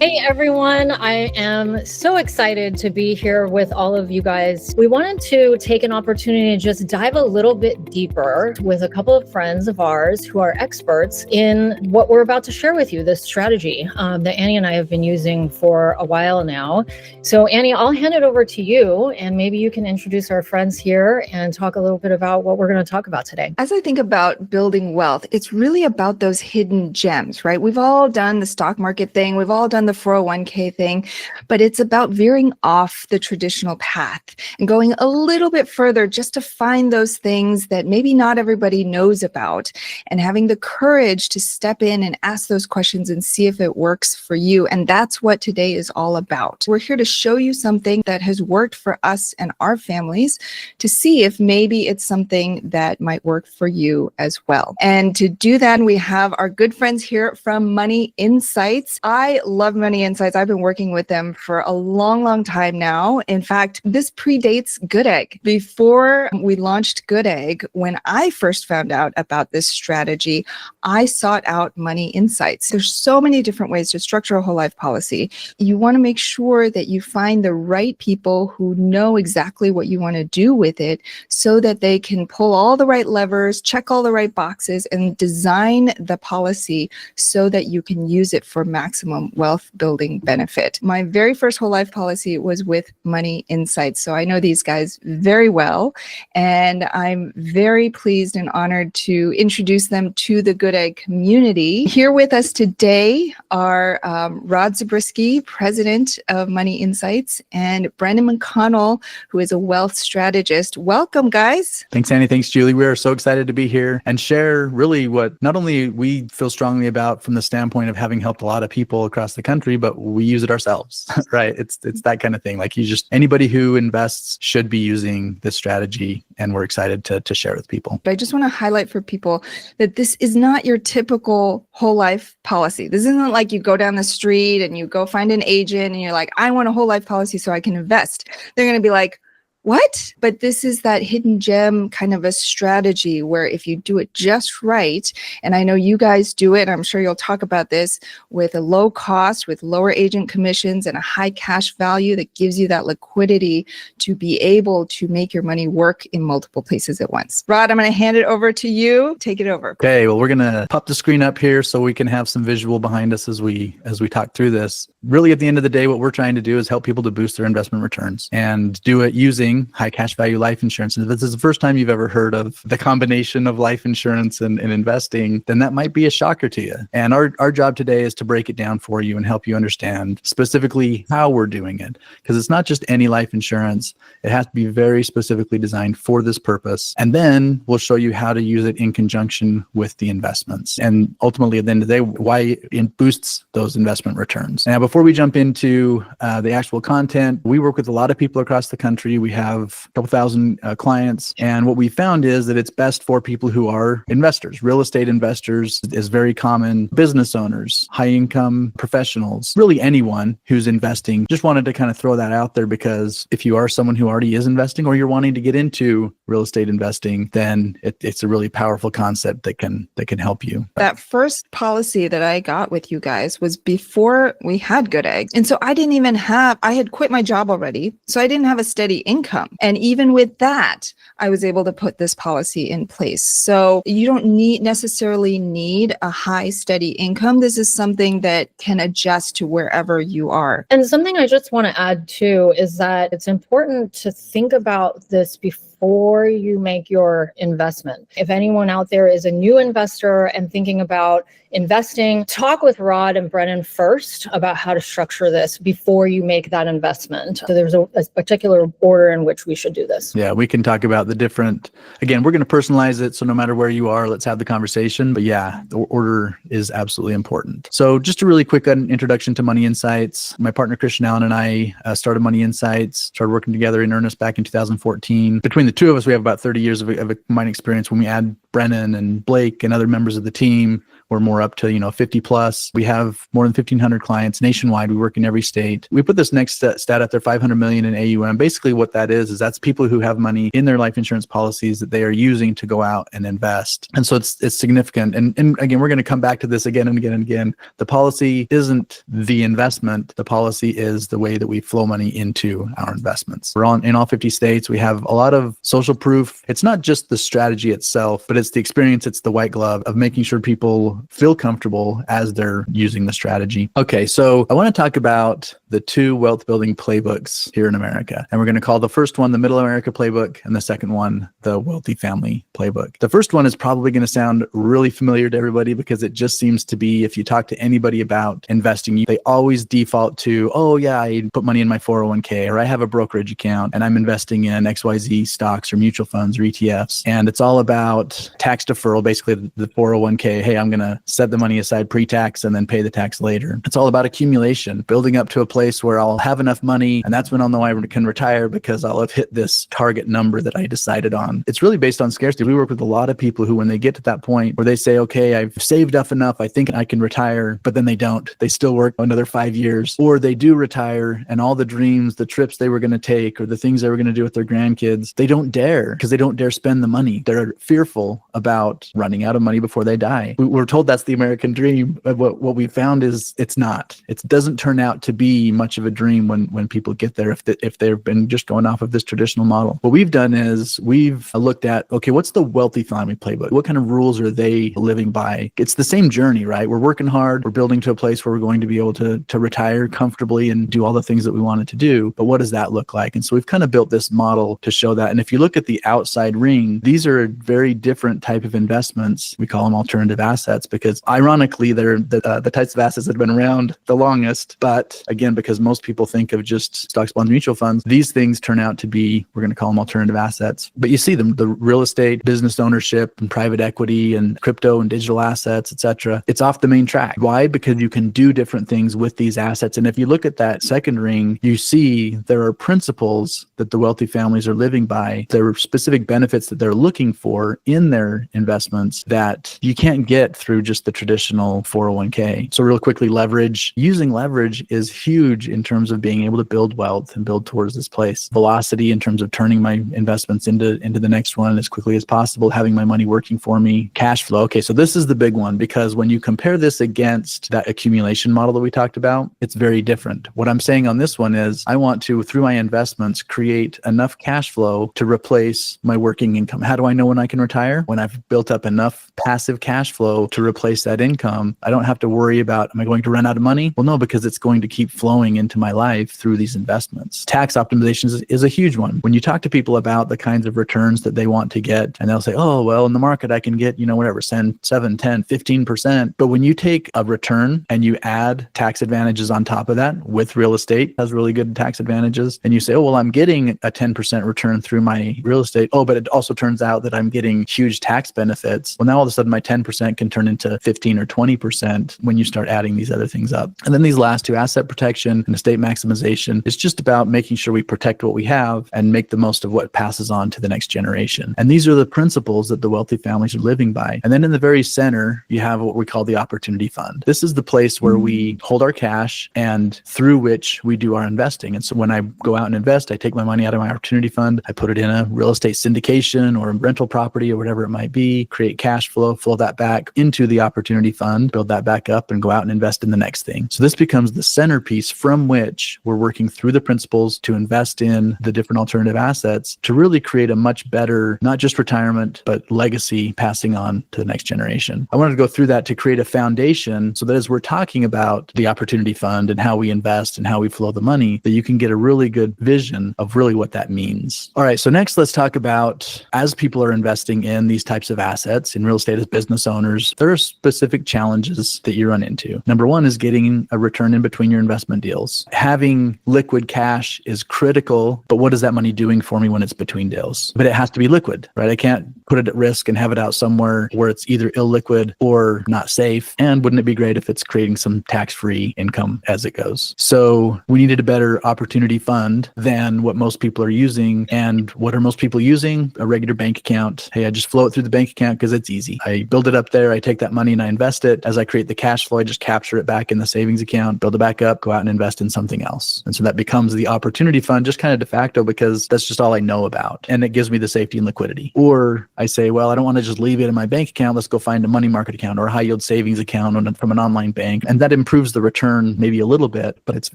Hey everyone, I am so excited to be here with all of you guys. We wanted to take an opportunity to just dive a little bit deeper with a couple of friends of ours who are experts in what we're about to share with you, this strategy that Annie and I have been using for a while now. So Annie, I'll hand it over to you and maybe you can introduce our friends here and talk a little bit about what we're going to talk about today. As I think about building wealth, it's really about those hidden gems, right? We've all done the stock market thing. We've all done the 401k thing, but it's about veering off the traditional path and going a little bit further just to find those things that maybe not everybody knows about and having the courage to step in and ask those questions and see if it works for you. And that's what today is all about. We're here to show you something that has worked for us and our families to see if maybe it's something that might work for you as well. And to do that, we have our good friends here from Money Insights. I love Money Insights. I've been working with them for a long, long time now. In fact, this predates Goodegg. Before we launched Goodegg, when I first found out about this strategy, I sought out Money Insights. There's so many different ways to structure a whole life policy. You want to make sure that you find the right people who know exactly what you want to do with it so that they can pull all the right levers, check all the right boxes, and design the policy so that you can use it for maximum wealth building benefit. My very first whole life policy was with Money Insights. So I know these guys very well, and I'm very pleased and honored to introduce them to the Goodegg community. Here with us today are Rod Zabriskie, president of Money Insights, and Brandon McConnell, who is a wealth strategist. Welcome, guys. Thanks, Annie. Thanks, Julie. We are so excited to be here and share really what not only we feel strongly about from the standpoint of having helped a lot of people across the country, but we use it ourselves, right? It's that kind of thing. Like anybody who invests should be using this strategy, and we're excited to share with people. But I just want to highlight for people that this is not your typical whole life policy. This isn't like you go down the street and you go find an agent and you're like, I want a whole life policy so I can invest. They're going to be like, what? But this is that hidden gem kind of a strategy where if you do it just right, and I know you guys do it, I'm sure you'll talk about this, with a low cost, with lower agent commissions and a high cash value that gives you that liquidity to be able to make your money work in multiple places at once. Rod, I'm going to hand it over to you. Take it over. Okay, well, we're going to pop the screen up here so we can have some visual behind us as we talk through this. Really, at the end of the day, what we're trying to do is help people to boost their investment returns and do it using high cash value life insurance. And if this is the first time you've ever heard of the combination of life insurance and investing, then that might be a shocker to you. And our job today is to break it down for you and help you understand specifically how we're doing it. Because it's not just any life insurance. It has to be very specifically designed for this purpose. And then we'll show you how to use it in conjunction with the investments. And ultimately, at the end of the day, why it boosts those investment returns. Now, before we jump into the actual content, we work with a lot of people across the country. We have a couple thousand clients. And what we found is that it's best for people who are investors. Real estate investors is very common. Business owners, high income professionals, really anyone who's investing. Just wanted to kind of throw that out there because if you are someone who already is investing or you're wanting to get into real estate investing, then it's a really powerful concept that can help you. That first policy that I got with you guys was before we had Goodegg. And so I had quit my job already. So I didn't have a steady income. And even with that, I was able to put this policy in place. So you don't necessarily need a high steady income. This is something that can adjust to wherever you are. And something I just want to add too is that it's important to think about this before you make your investment. If anyone out there is a new investor and thinking about investing, talk with Rod and Brennan first about how to structure this before you make that investment. So there's a particular order in which we should do this. Yeah, we can talk about the different, again, we're going to personalize it. So no matter where you are, let's have the conversation. But yeah, the order is absolutely important. So just a really quick introduction to Money Insights. My partner, Christian Allen, and I started Money Insights, started working together in earnest back in 2014. Between the two of us, we have about 30 years of a combined experience. When we add Brennan and Blake and other members of the team, We're more up to, 50 plus. We have more than 1,500 clients nationwide. We work in every state. We put this next stat out there, 500 million in AUM. Basically what that is that's people who have money in their life insurance policies that they are using to go out and invest. And so it's significant. And again, we're going to come back to this again and again and again. The policy isn't the investment. The policy is the way that we flow money into our investments. We're in all 50 states. We have a lot of social proof. It's not just the strategy itself, but it's the experience. It's the white glove of making sure people feel comfortable as they're using the strategy. Okay, so I want to talk about the two wealth building playbooks here in America. And we're going to call the first one the Middle America playbook and the second one the Wealthy Family playbook. The first one is probably going to sound really familiar to everybody because it just seems to be, if you talk to anybody about investing, they always default to, oh yeah, I put money in my 401k, or I have a brokerage account and I'm investing in XYZ stocks or mutual funds or ETFs. And it's all about tax deferral, basically the 401k. Hey, I'm going to set the money aside pre-tax and then pay the tax later. It's all about accumulation, building up to a place where I'll have enough money, and that's when I'll know I can retire because I'll have hit this target number that I decided on. It's really based on scarcity. We work with a lot of people who, when they get to that point where they say, okay, I've saved up enough, I think I can retire, but then they don't. They still work another 5 years, or they do retire and all the dreams, the trips they were going to take, or the things they were going to do with their grandkids, they don't dare because they don't dare spend the money. They're fearful about running out of money before they die. We're told that's the American dream, but what we found is it's not. It doesn't turn out to be much of a dream when people get there if they've been just going off of this traditional model. What we've done is we've looked at, okay, what's the Wealthy Family playbook? What kind of rules are they living by? It's the same journey, right? We're working hard. We're building to a place where we're going to be able to retire comfortably and do all the things that we wanted to do. But what does that look like? And so we've kind of built this model to show that. And if you look at the outside ring, these are a very different type of investments. We call them alternative assets because ironically, they're the types of assets that have been around the longest. But again, because most people think of just stocks, bonds, mutual funds, these things turn out to be, we're going to call them alternative assets. But you see them, the real estate, business ownership, and private equity, and crypto and digital assets, etc. It's off the main track. Why? Because you can do different things with these assets. And if you look at that second ring, you see there are principles that the wealthy families are living by. There are specific benefits that they're looking for in their investments that you can't get through just the traditional 401k. So real quickly, leverage. Using leverage is huge in terms of being able to build wealth and build towards this place. Velocity in terms of turning my investments into the next one as quickly as possible, having my money working for me. Cash flow. Okay, so this is the big one because when you compare this against that accumulation model that we talked about, it's very different. What I'm saying on this one is I want to, through my investments, create enough cash flow to replace my working income. How do I know when I can retire? When I've built up enough passive cash flow to replace that income, I don't have to worry about, am I going to run out of money? Well, no, because it's going to keep flowing into my life through these investments. Tax optimization is a huge one. When you talk to people about the kinds of returns that they want to get, and they'll say, oh, well, in the market, I can get, whatever, 7, 10, 15%. But when you take a return and you add tax advantages on top of that with real estate, has really good tax advantages, and you say, oh, well, I'm getting a 10% return through my real estate. Oh, but it also turns out that I'm getting huge tax benefits. Well, now all of a sudden my 10% can turn into 15 or 20% when you start adding these other things up. And then these last two, asset protection and estate maximization, is just about making sure we protect what we have and make the most of what passes on to the next generation. And these are the principles that the wealthy families are living by. And then in the very center, you have what we call the opportunity fund. This is the place where we hold our cash and through which we do our investing. And so when I go out and invest, I take my money out of my opportunity fund, I put it in a real estate syndication or a rental property or whatever it might be, create cash flow, flow that back into the opportunity fund, build that back up and go out and invest in the next thing. So this becomes the centerpiece from which we're working through the principles to invest in the different alternative assets to really create a much better, not just retirement, but legacy passing on to the next generation. I wanted to go through that to create a foundation so that as we're talking about the opportunity fund and how we invest and how we flow the money, that you can get a really good vision of really what that means. All right, so next let's talk about, as people are investing in these types of assets in real estate as business owners, there are specific challenges that you run into. Number one is getting a return in between your investment deals. Having liquid cash is critical, but what is that money doing for me when it's between deals? But it has to be liquid, right? I can't put it at risk and have it out somewhere where it's either illiquid or not safe. And wouldn't it be great if it's creating some tax-free income as it goes? So we needed a better opportunity fund than what most people are using. And what are most people using? A regular bank account. Hey, I just flow it through the bank account because it's easy. I build it up there. I take that money and I invest it. As I create the cash flow, I just capture it back in the savings account, build it back up, go out and invest in something else. And so that becomes the opportunity fund just kind of de facto because that's just all I know about. And it gives me the safety and liquidity. Or I say, well, I don't want to just leave it in my bank account. Let's go find a money market account or a high yield savings account from an online bank. And that improves the return maybe a little bit, but it's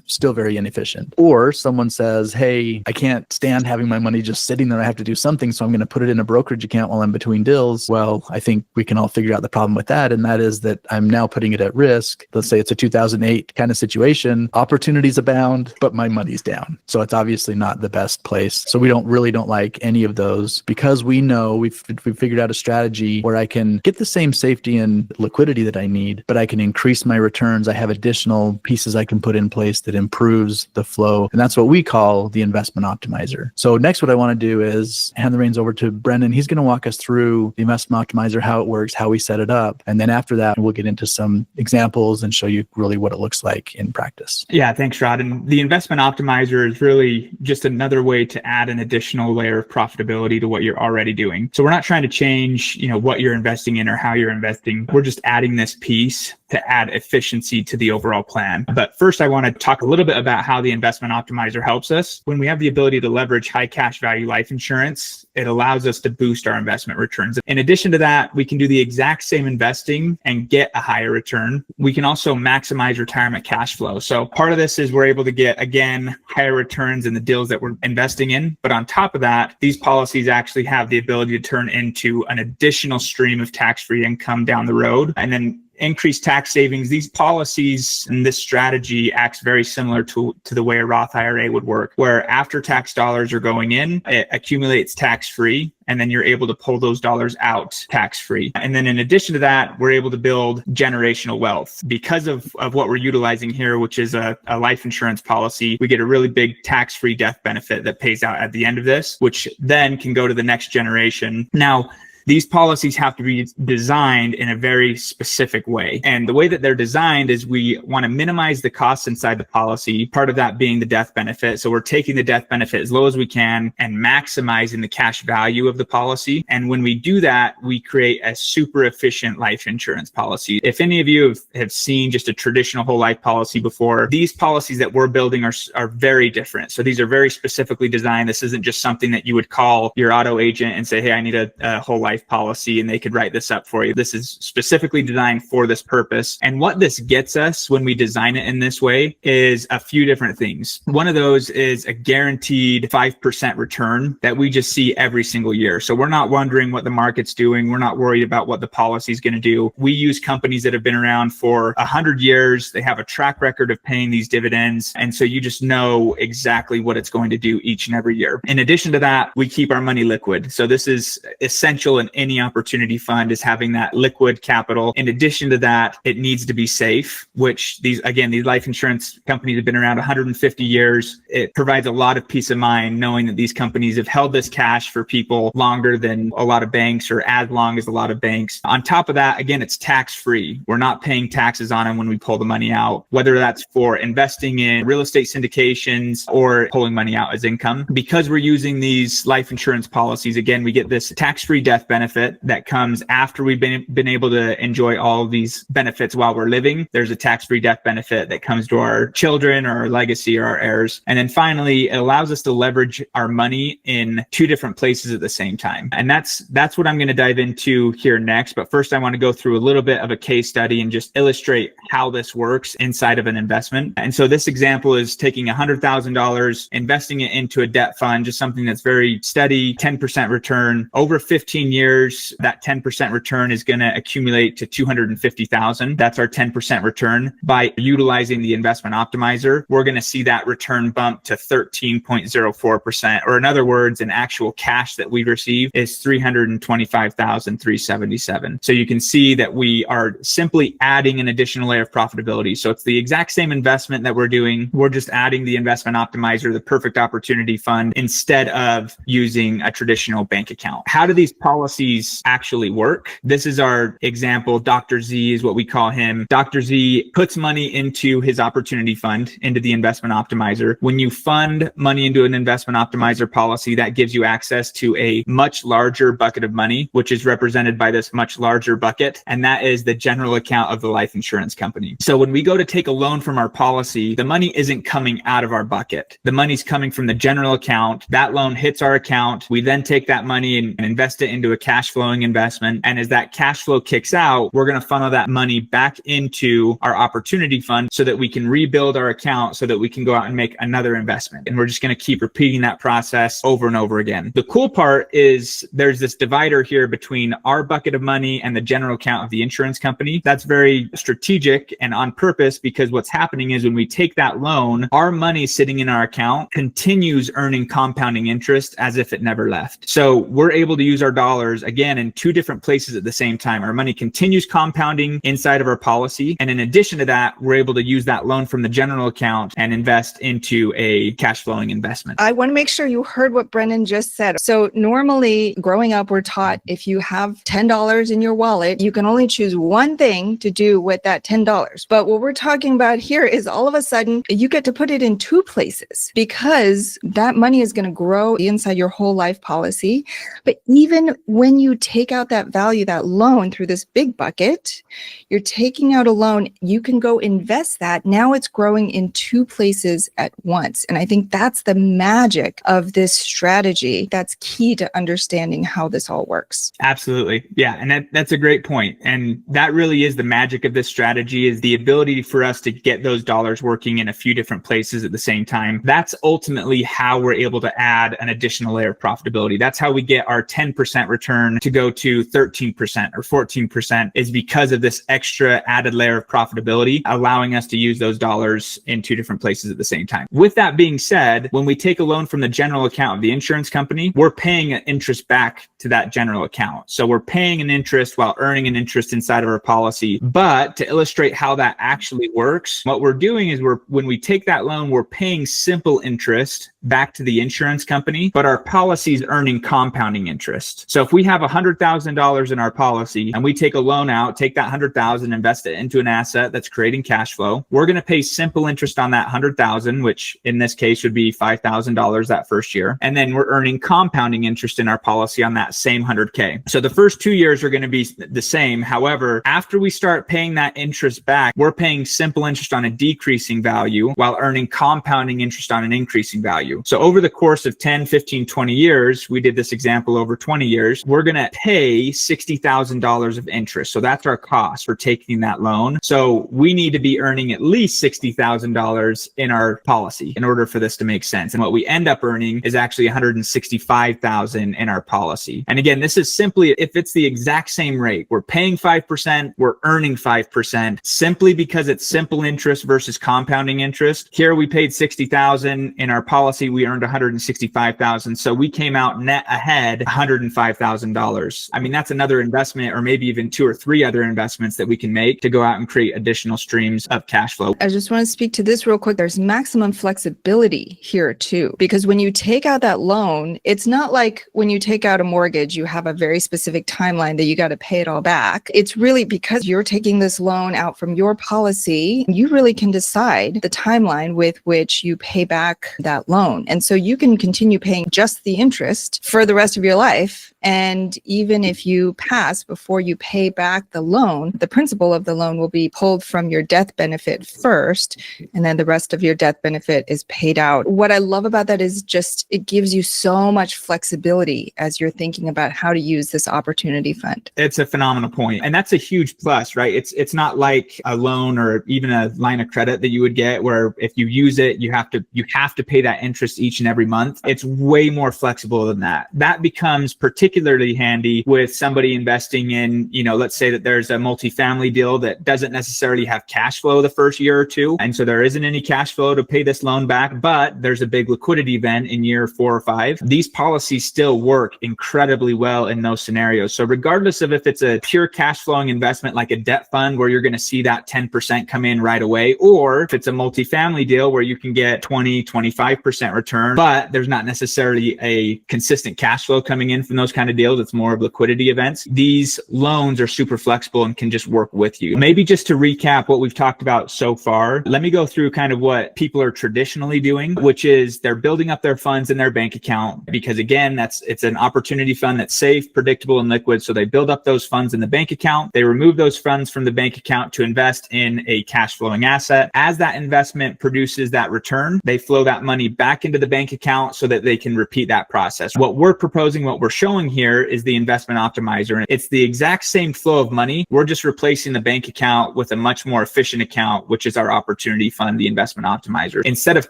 still very inefficient. Or someone says, hey, I can't stand having my money just sitting there. I have to do something. So I'm going to put it in a brokerage account while I'm between deals. Well, I think we can all figure out the problem with that. And that is that I'm now putting it at risk. Let's say it's a 2008 kind of situation. Opportunities abound, but my money's down. So it's obviously not the best place. So we don't like any of those because we know we've figured out a strategy where I can get the same safety and liquidity that I need, but I can increase my returns. I have additional pieces I can put in place that improves the flow. And that's what we call the investment optimizer. So next, what I want to do is hand the reins over to Brendan. He's going to walk us through the investment optimizer, how it works, how we set it up. And then after that, we'll get into some examples and show you really what it looks like in practice. Yeah, thanks, Rod. And the investment optimizer is really just another way to add an additional layer of profitability to what you're already doing. So we're not trying to change, what you're investing in or how you're investing. We're just adding this piece to add efficiency to the overall plan. But first, I want to talk a little bit about how the investment optimizer helps us. When we have the ability to leverage high cash value life insurance, it allows us to boost our investment returns. In addition to that, we can do the exact same investing and get a higher return. We can also maximize retirement cash flow. So part of this is we're able to get, again, higher returns in the deals that we're investing in. But on top of that, these policies actually have the ability to turn into an additional stream of tax-free income down the road. And then increased tax savings. These policies and this strategy acts very similar to the way a Roth IRA would work, where after tax dollars are going in, it accumulates tax-free, and then you're able to pull those dollars out tax-free. And then in addition to that, we're able to build generational wealth. Because of what we're utilizing here, which is a life insurance policy, we get a really big tax-free death benefit that pays out at the end of this, which then can go to the next generation. Now, these policies have to be designed in a very specific way. And the way that they're designed is we want to minimize the costs inside the policy, part of that being the death benefit. So we're taking the death benefit as low as we can and maximizing the cash value of the policy. And when we do that, we create a super efficient life insurance policy. If any of you have seen just a traditional whole life policy before, these policies that we're building are very different. So these are very specifically designed. This isn't just something that you would call your auto agent and say, hey, I need a whole life policy, and they could write this up for you. This is specifically designed for this purpose. And what this gets us when we design it in this way is a few different things. One of those is a guaranteed 5% return that we just see every single year. So we're not wondering what the market's doing. We're not worried about what the policy is going to do. We use companies that have been around for 100 years. They have a track record of paying these dividends. And so you just know exactly what it's going to do each and every year. In addition to that, we keep our money liquid. So this is essential in any opportunity fund, is having that liquid capital. In addition to that, it needs to be safe, which these life insurance companies have been around 150 years. It provides a lot of peace of mind knowing that these companies have held this cash for people longer than a lot of banks, or as long as a lot of banks. On top of that, again, it's tax-free. We're not paying taxes on them when we pull the money out, whether that's for investing in real estate syndications or pulling money out as income. Because we're using these life insurance policies, again, we get this tax-free death benefit that comes after we've been able to enjoy all of these benefits while we're living. There's a tax-free death benefit that comes to our children or our legacy or our heirs. And then finally, it allows us to leverage our money in two different places at the same time. And that's what I'm going to dive into here next. But first, I want to go through a little bit of a case study and just illustrate how this works inside of an investment. And so this example is taking $100,000, investing it into a debt fund, just something that's very steady, 10% return. Over 15 years, that 10% return is going to accumulate to $250,000. That's our 10% return. By utilizing the investment optimizer, we're going to see that return bump to 13.04%, or in other words, an actual cash that we receive is $325,377. So you can see that we are simply adding an additional layer of profitability. So it's the exact same investment that we're doing. We're just adding the investment optimizer, the perfect opportunity fund, instead of using a traditional bank account. How do these policies policies actually work. This is our example. Dr. Z is what we call him. Dr. Z puts money into his opportunity fund, into the investment optimizer. When you fund money into an investment optimizer policy, that gives you access to a much larger bucket of money, which is represented by this much larger bucket. And that is the general account of the life insurance company. So when we go to take a loan from our policy, the money isn't coming out of our bucket. The money's coming from the general account. That loan hits our account. We then take that money and invest it into a cash flowing investment. And as that cash flow kicks out, we're going to funnel that money back into our opportunity fund so that we can rebuild our account so that we can go out and make another investment. And we're just going to keep repeating that process over and over again. The cool part is there's this divider here between our bucket of money and the general account of the insurance company. That's very strategic and on purpose, because what's happening is when we take that loan, our money sitting in our account continues earning compounding interest as if it never left. So we're able to use our dollars again in two different places at the same time. Our money continues compounding inside of our policy. And in addition to that, we're able to use that loan from the general account and invest into a cash flowing investment. I want to make sure you heard what Brendan just said. So normally growing up, we're taught if you have $10 in your wallet, you can only choose one thing to do with that $10. But what we're talking about here is all of a sudden you get to put it in two places, because that money is going to grow inside your whole life policy. But even when you take out that value, that loan through this big bucket, you're taking out a loan, you can go invest that. Now it's growing in two places at once. And I think that's the magic of this strategy. That's key to understanding how this all works. Absolutely. Yeah. And that's a great point. And that really is the magic of this strategy, is the ability for us to get those dollars working in a few different places at the same time. That's ultimately how we're able to add an additional layer of profitability. That's how we get our 10% return to go to 13% or 14%, is because of this extra added layer of profitability, allowing us to use those dollars in two different places at the same time. With that being said, when we take a loan from the general account of the insurance company, we're paying an interest back to that general account. So we're paying an interest while earning an interest inside of our policy. But to illustrate how that actually works, what we're doing is when we take that loan, we're paying simple interest back to the insurance company, but our policy is earning compounding interest. So if we have $100,000 in our policy and we take a loan out, take that 100,000, invest it into an asset that's creating cash flow, we're going to pay simple interest on that 100,000, which in this case would be $5,000 that first year. And then we're earning compounding interest in our policy on that same 100K. So the first 2 years are going to be the same. However, after we start paying that interest back, we're paying simple interest on a decreasing value while earning compounding interest on an increasing value. So over the course of 10, 15, 20 years, we did this example over 20 years, we're going to pay $60,000 of interest. So that's our cost for taking that loan. So we need to be earning at least $60,000 in our policy in order for this to make sense. And what we end up earning is actually $165,000 in our policy. And again, this is simply if it's the exact same rate, we're paying 5%, we're earning 5%, simply because it's simple interest versus compounding interest. Here we paid $60,000 in our policy, we earned $165,000. So we came out net ahead $105,000. I mean, that's another investment, or maybe even 2 or 3 other investments that we can make to go out and create additional streams of cash flow. I just want to speak to this real quick. There's maximum flexibility here too, because when you take out that loan, it's not like when you take out a mortgage, you have a very specific timeline that you got to pay it all back. It's really because you're taking this loan out from your policy, you really can decide the timeline with which you pay back that loan. And so you can continue paying just the interest for the rest of your life. And even if you pass before you pay back the loan, the principal of the loan will be pulled from your death benefit first, and then the rest of your death benefit is paid out. What I love about that is just it gives you so much flexibility as you're thinking about how to use this opportunity fund. It's a phenomenal point. And that's a huge plus, right? It's not like a loan or even a line of credit that you would get where if you use it, you have to pay that interest each and every month. It's way more flexible than that. That becomes particularly handy with somebody investing in, let's say that there's a multifamily deal that doesn't necessarily have cash flow the first year or two. And so there isn't any cash flow to pay this loan back, but there's a big liquidity event in year 4 or 5. These policies still work incredibly well in those scenarios. So regardless of if it's a pure cash flowing investment like a debt fund where you're going to see that 10% come in right away, or if it's a multifamily deal where you can get 20, 25% return, but there's not necessarily a consistent cash flow coming in from those kind of deals. It's more of liquidity events. These loans are super flexible and can just work with you. Maybe just to recap what we've talked about so far, let me go through kind of what people are traditionally doing, which is they're building up their funds in their bank account because, again, it's an opportunity fund that's safe, predictable, and liquid. So they build up those funds in the bank account. They remove those funds from the bank account to invest in a cash flowing asset. As that investment produces that return, they flow that money back into the bank account so that they can repeat that process. What we're proposing, what we're showing here is the investment optimizer. And it's the exact same flow of money. We're just replacing the bank account with a much more efficient account, which is our opportunity fund, the investment optimizer. Instead of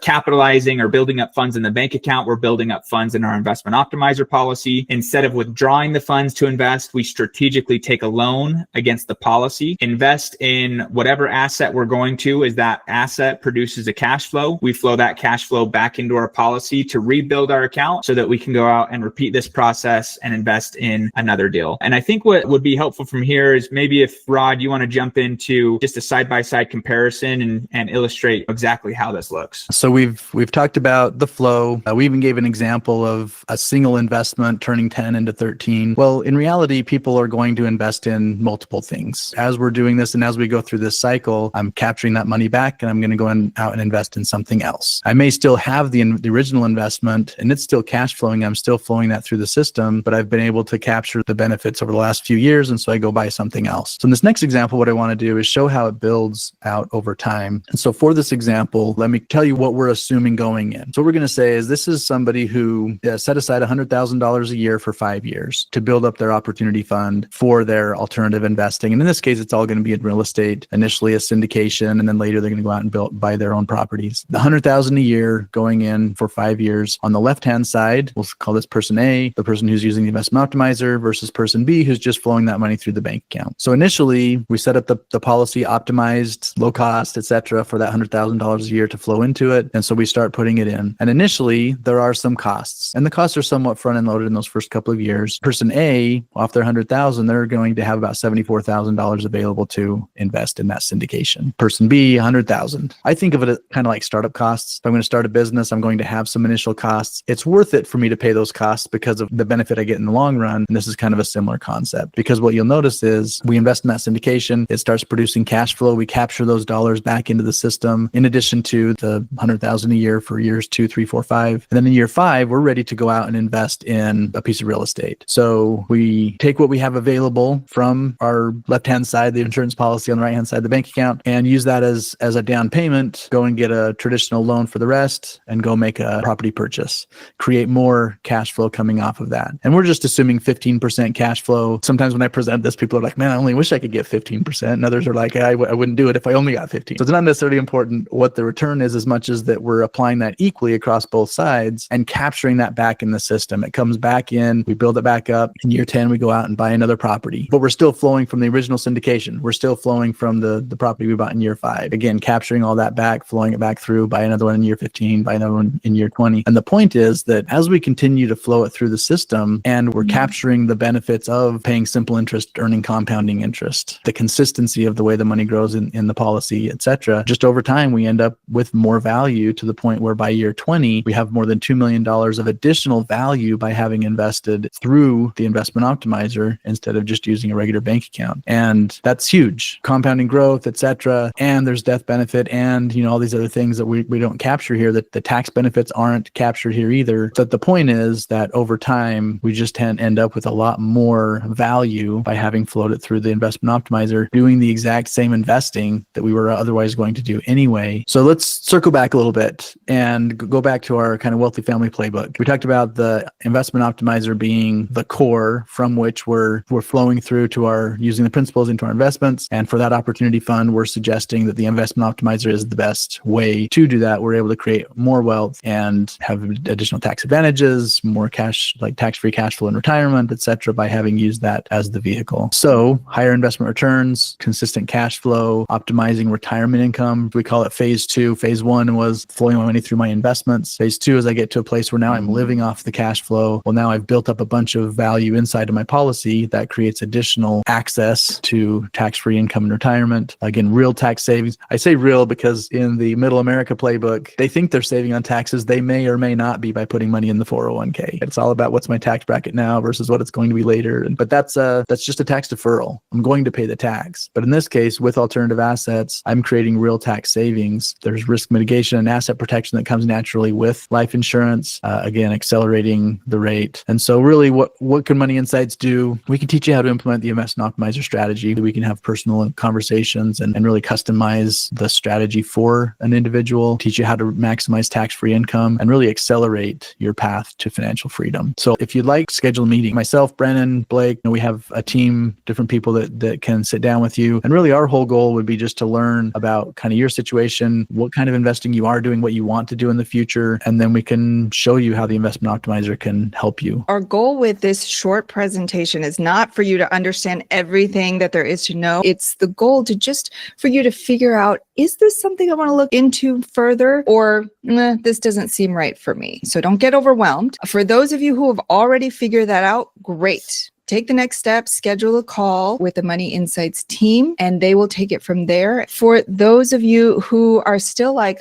capitalizing or building up funds in the bank account, we're building up funds in our investment optimizer policy. Instead of withdrawing the funds to invest, we strategically take a loan against the policy, invest in whatever asset we're going to. As that asset produces a cash flow, we flow that cash flow back into our policy to rebuild our account so that we can go out and repeat this process and invest in another deal. And I think what would be helpful from here is maybe if Rod, you want to jump into just a side-by-side comparison and illustrate exactly how this looks. So we've talked about the flow. We even gave an example of a single investment turning 10 into 13. Well, in reality, people are going to invest in multiple things. As we're doing this and as we go through this cycle, I'm capturing that money back and I'm going to go out and invest in something else. I may still have the original investment and it's still cash flowing. I'm still flowing that through the system, but I've been able to capture the benefits over the last few years. And so I go buy something else. So in this next example, what I want to do is show how it builds out over time. And so for this example, let me tell you what we're assuming going in. So what we're going to say is this is somebody who set aside $100,000 a year for 5 years to build up their opportunity fund for their alternative investing. And in this case, it's all going to be in real estate, initially a syndication, and then later they're going to go out and buy their own properties. The $100,000 a year going in for 5 years. On the left-hand side, we'll call this person A, the person who's using the investment optimizer, versus person B, who's just flowing that money through the bank account. So initially, we set up the policy optimized, low cost, et cetera, for that $100,000 a year to flow into it. And so we start putting it in. And initially, there are some costs. And the costs are somewhat front-end loaded in those first couple of years. Person A, off their $100,000, they're going to have about $74,000 available to invest in that syndication. Person B, $100,000. I think of it as kind of like startup costs. If I'm going to start a business, I'm going to have some initial costs. It's worth it for me to pay those costs because of the benefit I get in the long run. And this is kind of a similar concept because what you'll notice is we invest in that syndication. It starts producing cash flow. We capture those dollars back into the system in addition to the $100,000 a year for years 2, 3, 4, 5. And then in year 5, we're ready to go out and invest in a piece of real estate. So we take what we have available from our left-hand side, the insurance policy, on the right-hand side, the bank account, and use that as a down payment, go and get a traditional loan for the rest, and go make a property purchase, create more cash flow coming off of that. And we're just assuming 15% cash flow. Sometimes when I present this, people are like, man, I only wish I could get 15%. And others are like, I wouldn't do it if I only got 15. So it's not necessarily important what the return is as much as that we're applying that equally across both sides and capturing that back in the system. It comes back in, we build it back up. In year 10, we go out and buy another property, but we're still flowing from the original syndication. We're still flowing from the property we bought in year 5. Again, capturing all that back, flowing it back through, buy another one in year 15, buy another one in year 20. And the point is that as we continue to flow it through the system and we're capturing the benefits of paying simple interest, earning compounding interest, the consistency of the way the money grows in the policy, et cetera, just over time, we end up with more value to the point where by year 20, we have more than $2 million of additional value by having invested through the investment optimizer instead of just using a regular bank account. And that's huge. Compounding growth, et cetera. And there's death benefit and, all these other things that we don't capture here, that the tax benefits aren't captured here either. So the point is that over time, we just end up with a lot more value by having flowed it through the investment optimizer, doing the exact same investing that we were otherwise going to do anyway. So let's circle back a little bit and go back to our kind of wealthy family playbook. We talked about the investment optimizer being the core from which we're flowing through to our using the principles into our investments. And for that opportunity fund, we're suggesting that the investment optimizer is the best way to do that. We're able to create more wealth and have additional tax advantages, more cash, like tax-free cash flow in retirement, et cetera, by having used that as the vehicle. So higher investment returns, consistent cash flow, optimizing retirement income. We call it phase 2. Phase 1 was flowing my money through my investments. Phase 2 is I get to a place where now I'm living off the cash flow. Well, now I've built up a bunch of value inside of my policy that creates additional access to tax-free income in retirement. Again, real tax savings. I say real because in the Middle America playbook, they think they're saving on taxes. They may or may not be by putting money in the 401k. It's all about what's my tax bracket bracket now versus what it's going to be later. But that's just a tax deferral. I'm going to pay the tax. But in this case, with alternative assets, I'm creating real tax savings. There's risk mitigation and asset protection that comes naturally with life insurance, again, accelerating the rate. And so really what can Money Insights do? We can teach you how to implement the investment optimizer strategy. We can have personal conversations and really customize the strategy for an individual, teach you how to maximize tax-free income, and really accelerate your path to financial freedom. So if you'd like, schedule a meeting. Myself, Brennan, Blake, we have a team, different people that can sit down with you. And really our whole goal would be just to learn about kind of your situation, what kind of investing you are doing, what you want to do in the future, and then we can show you how the investment optimizer can help you. Our goal with this short presentation is not for you to understand everything that there is to know. It's the goal to just for you to figure out, is this something I want to look into further, or this doesn't seem right for me? So don't get overwhelmed. For those of you who have already figured that out, great. Take the next step, schedule a call with the Money Insights team, and they will take it from there. For those of you who are still like,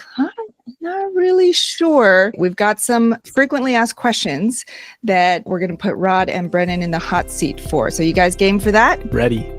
not really sure, we've got some frequently asked questions that we're going to put Rod and Brennan in the hot seat for. So you guys game for that? Ready.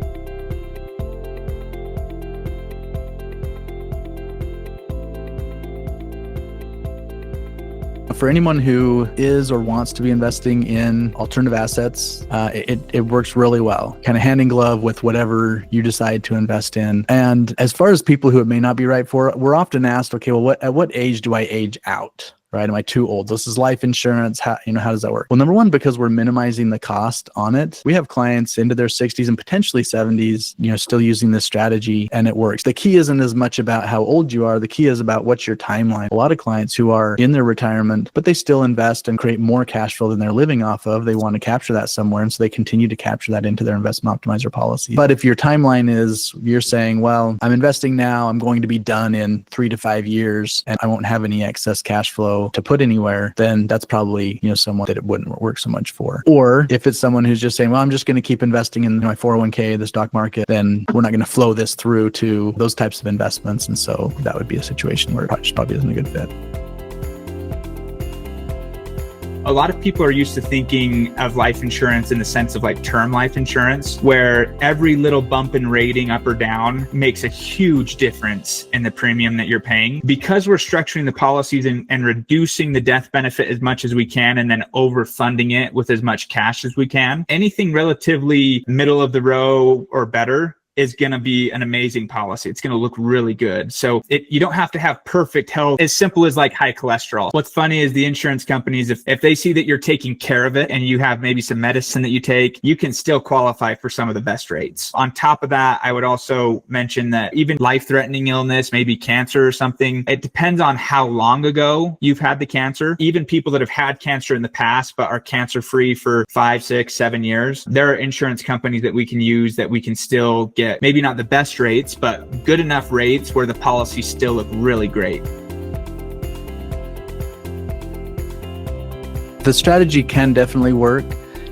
For anyone who is or wants to be investing in alternative assets, it works really well, kind of hand in glove with whatever you decide to invest in. And as far as people who it may not be right for, we're often asked, okay, well, at what age do I age out? Right? Am I too old? This is life insurance. How does that work? Well, number one, because we're minimizing the cost on it. We have clients into their 60s and potentially 70s, still using this strategy, and it works. The key isn't as much about how old you are. The key is about what's your timeline. A lot of clients who are in their retirement, but they still invest and create more cash flow than they're living off of. They want to capture that somewhere. And so they continue to capture that into their investment optimizer policy. But if your timeline is, you're saying, well, I'm investing now, I'm going to be done in 3 to 5 years, and I won't have any excess cash flow to put anywhere, then that's probably, someone that it wouldn't work so much for. Or if it's someone who's just saying, well, I'm just going to keep investing in my 401k, the stock market, then we're not going to flow this through to those types of investments. And so that would be a situation where it probably isn't a good fit. A lot of people are used to thinking of life insurance in the sense of like term life insurance, where every little bump in rating up or down makes a huge difference in the premium that you're paying. Because we're structuring the policies and reducing the death benefit as much as we can, and then overfunding it with as much cash as we can, anything relatively middle of the row or better is going to be an amazing policy. It's going to look really good. So you don't have to have perfect health, as simple as like high cholesterol. What's funny is the insurance companies, if they see that you're taking care of it and you have maybe some medicine that you take, you can still qualify for some of the best rates. On top of that, I would also mention that even life-threatening illness, maybe cancer or something, it depends on how long ago you've had the cancer. Even people that have had cancer in the past but are cancer-free for 5, 6, 7 years, there are insurance companies that we can use that we can still get maybe not the best rates, but good enough rates where the policies still look really great. The strategy can definitely work.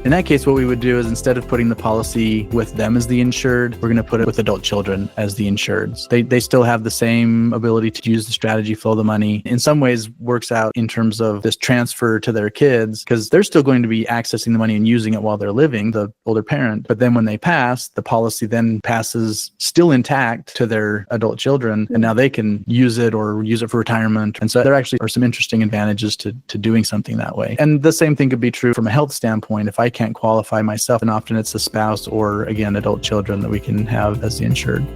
In that case, what we would do is instead of putting the policy with them as the insured, we're going to put it with adult children as the insureds. They still have the same ability to use the strategy, flow the money. In some ways, works out in terms of this transfer to their kids, because they're still going to be accessing the money and using it while they're living, the older parent. But then when they pass, the policy then passes still intact to their adult children, and now they can use it or use it for retirement. And so there actually are some interesting advantages to doing something that way. And the same thing could be true from a health standpoint. If I can't qualify myself, and often it's a spouse or, again, adult children that we can have as the insured.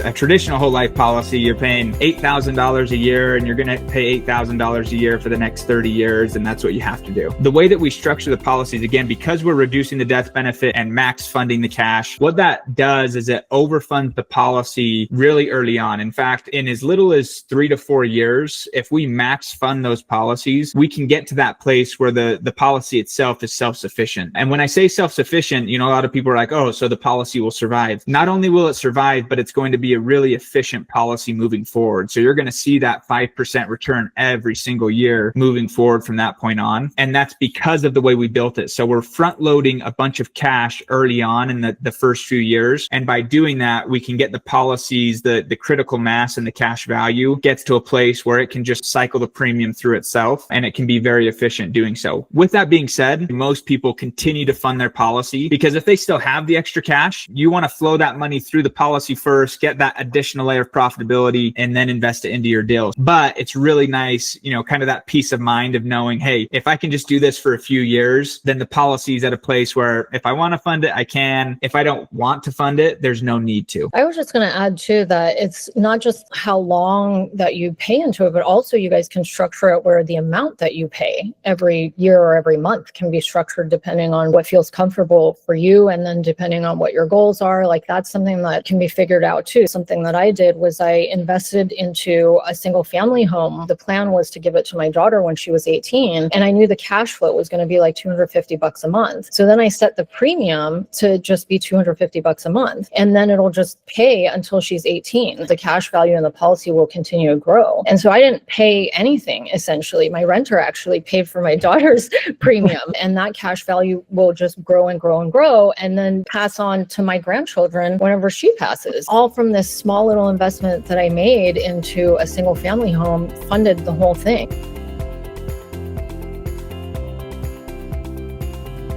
A traditional whole life policy, you're paying $8,000 a year and you're going to pay $8,000 a year for the next 30 years. And that's what you have to do. The way that we structure the policies, again, because we're reducing the death benefit and max funding the cash, what that does is it overfunds the policy really early on. In fact, in as little as 3 to 4 years, if we max fund those policies, we can get to that place where the policy itself is self-sufficient. And when I say self-sufficient, a lot of people are like, oh, so the policy will survive. Not only will it survive, but it's going to be be a really efficient policy moving forward. So you're going to see that 5% return every single year moving forward from that point on. And that's because of the way we built it. So we're front loading a bunch of cash early on in the first few years. And by doing that, we can get the policies, the critical mass and the cash value gets to a place where it can just cycle the premium through itself, and it can be very efficient doing so. With that being said, most people continue to fund their policy because if they still have the extra cash, you want to flow that money through the policy first, get that additional layer of profitability, and then invest it into your deals. But it's really nice, kind of that peace of mind of knowing, hey, if I can just do this for a few years, then the policy is at a place where if I want to fund it, I can. If I don't want to fund it, there's no need to. I was just going to add too that it's not just how long that you pay into it, but also you guys can structure it where the amount that you pay every year or every month can be structured depending on what feels comfortable for you. And then depending on what your goals are, like that's something that can be figured out too. Something that I did was I invested into a single family home. The plan was to give it to my daughter when she was 18. And I knew the cash flow was going to be like $250 a month. So then I set the premium to just be $250 a month. And then it'll just pay until she's 18. The cash value in the policy will continue to grow. And so I didn't pay anything, essentially. My renter actually paid for my daughter's premium. And that cash value will just grow and grow and grow and then pass on to my grandchildren whenever she passes. All from this small little investment that I made into a single family home funded the whole thing.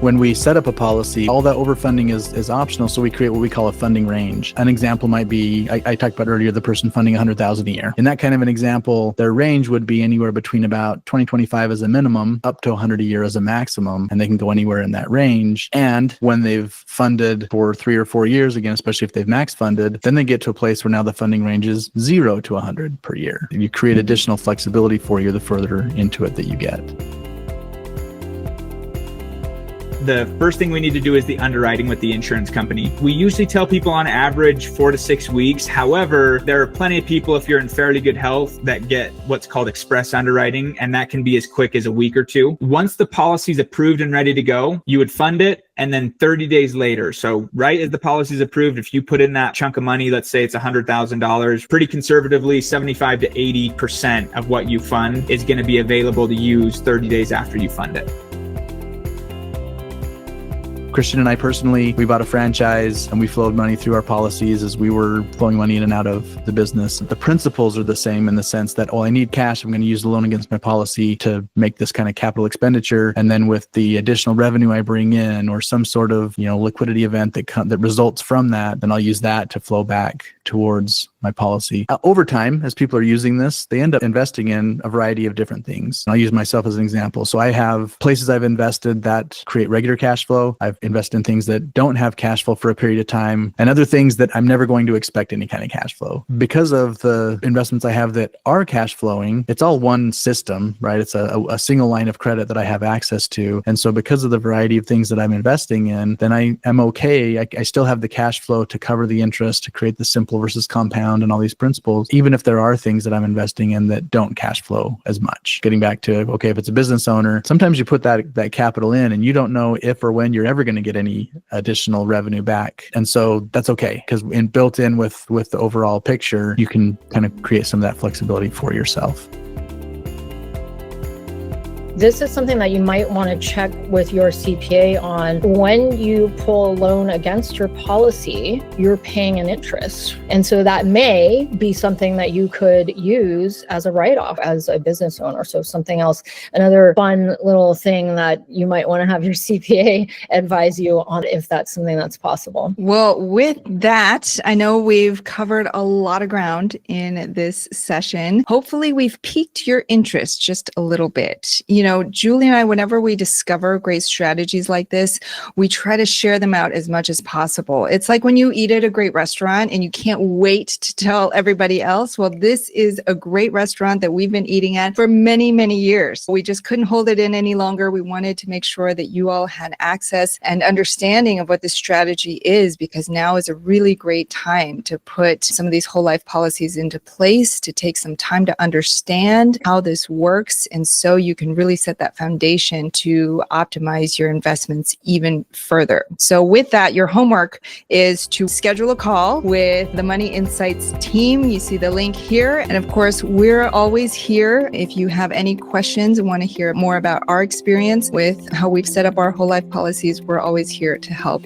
When we set up a policy, all that overfunding is optional. So we create what we call a funding range. An example might be, I talked about earlier, the person funding $100,000 a year. In that kind of an example, their range would be anywhere between about 2025 as a minimum up to 100 a year as a maximum. And they can go anywhere in that range. And when they've funded for 3 or 4 years, again, especially if they've max funded, then they get to a place where now the funding range is 0 to 100 per year. You create additional flexibility for you the further into it that you get. The first thing we need to do is the underwriting with the insurance company. We usually tell people on average 4 to 6 weeks. However, there are plenty of people, if you're in fairly good health, that get what's called express underwriting, and that can be as quick as a week or two. Once the policy is approved and ready to go, you would fund it. And then 30 days later, so right as the policy is approved, if you put in that chunk of money, let's say it's $100,000, pretty conservatively, 75 to 80% of what you fund is going to be available to use 30 days after you fund it. Christian and I personally, we bought a franchise and we flowed money through our policies as we were flowing money in and out of the business. The principles are the same in the sense that, I need cash. I'm going to use the loan against my policy to make this kind of capital expenditure. And then with the additional revenue I bring in or some sort of, liquidity event that results from that, then I'll use that to flow back towards my policy. Over time, as people are using this, they end up investing in a variety of different things. And I'll use myself as an example. So I have places I've invested that create regular cash flow. I've invested in things that don't have cash flow for a period of time, and other things that I'm never going to expect any kind of cash flow. Because of the investments I have that are cash flowing, it's all one system, right? It's a single line of credit that I have access to. And so because of the variety of things that I'm investing in, then I am okay. I still have the cash flow to cover the interest, to create the simple versus compound and all these principles, even if there are things that I'm investing in that don't cash flow as much. Getting back to, if it's a business owner, sometimes you put that capital in and you don't know if or when you're ever going to get any additional revenue back. And so that's okay, because built in with the overall picture, you can kind of create some of that flexibility for yourself. This is something that you might want to check with your CPA on. When you pull a loan against your policy, you're paying an interest. And so that may be something that you could use as a write-off as a business owner. So something else, another fun little thing that you might want to have your CPA advise you on if that's something that's possible. Well, with that, I know we've covered a lot of ground in this session. Hopefully we've piqued your interest just a little bit. Julie and I, whenever we discover great strategies like this, we try to share them out as much as possible. It's like when you eat at a great restaurant and you can't wait to tell everybody else. Well, this is a great restaurant that we've been eating at for many, many years. We just couldn't hold it in any longer. We wanted to make sure that you all had access and understanding of what this strategy is, because now is a really great time to put some of these whole life policies into place, to take some time to understand how this works. And so you can really really set that foundation to optimize your investments even further. So with that, your homework is to schedule a call with the Money Insights team. You see the link here. And of course, we're always here. If you have any questions and want to hear more about our experience with how we've set up our whole life policies, we're always here to help.